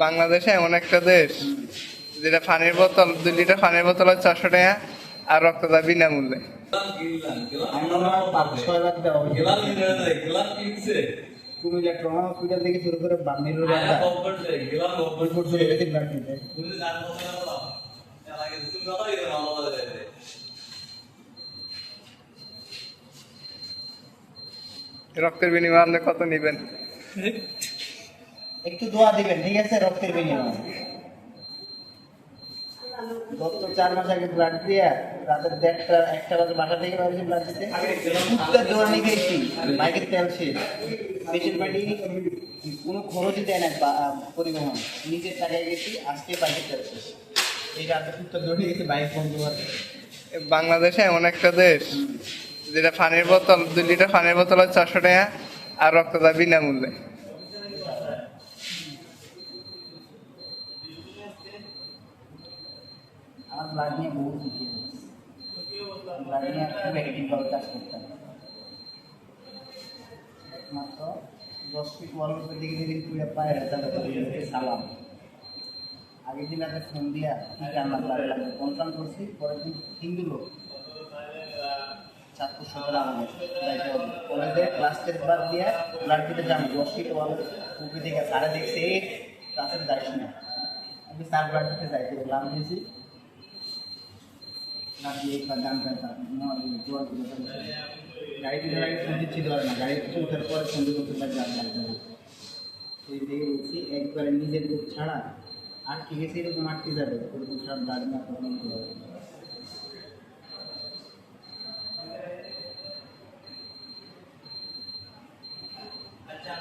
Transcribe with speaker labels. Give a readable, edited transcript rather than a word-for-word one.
Speaker 1: বাংলাদেশে এমন একটা দেশ যেটা পানির বোতল 2 লিটার পানির বোতল 400 টাকা আর রক্ত দেয় বিনামূল্যে।
Speaker 2: কুমিল্লা ট্রমা হসপিটাল থেকে শুরু করে বান্দির
Speaker 1: রক্তের বিনিময়ে আপনি কত নিবেন?
Speaker 2: একটু দোয়া দিবেন, ঠিক আছে? রক্তের বিনিময়ে গত 4 মাস আগে ব্লাড দিয়ে রাতের 1টা বাজে বাসা থেকে বাইরে ব্লাড দিতে উত্তর দৌড়ানি খেয়েছি। বাইকের তেল শেষ, পেশেন্ট বাড়ি কোনো খরচই দেয় না, পরিবহন নিজের টাকায় গেছি। আজকে বাইকের তেল শেষ, এই রাতে উত্তর দৌড়ে গেছি, বাইক বন্ধ আছে।
Speaker 1: বাংলাদেশে এমন একটা দেশ যেটা পানির বোতল 2 লিটার পানির বোতল 400 টাকা আর রক্ত দেয় বিনামূল্যে।
Speaker 2: আমার ব্লাড নিয়ে বহু শিখে ব্লাড নিয়ে খুব অ্যাক্টিভভাবে কাজ করতাম। একমাত্র 10 ফিট ওয়ালের উপর দিকে দিকে পুরো পায়ের সালাম। আগের দিন রাতে ফোন দিয়া আমার ব্লাড লাগবে কনফার্ম করছি। পরের দিন হিন্দু লোক চাঁদপুর সদর আমাদের যাইতে হবে কলেজে ক্লাস টেস্ট বাদ দিয়ে ব্লাড দিতে যাবো। 10 ফিট ওয়ালের উপর দিকে সারা দেখছে ক্লাসে যাইস না। আমি স্যার ব্লাড দিতে যাইতে লাভ দিয়েছি না দিয়ে একবার দাম পেতাম গাড়ি তুলে আগে ফোন দিচ্ছি ধরে না, গাড়ি কিছু ওঠার পরে ফোন করতে পারে দাম লাগবে না। সেই থেকে বলছি একবারে নিজের লোক ছাড়া আর ঠিক আছে এরকম আটকে যাবে, ওরকম ছাড়া ব্লাড না প্রবলেম হবে। আচ্ছা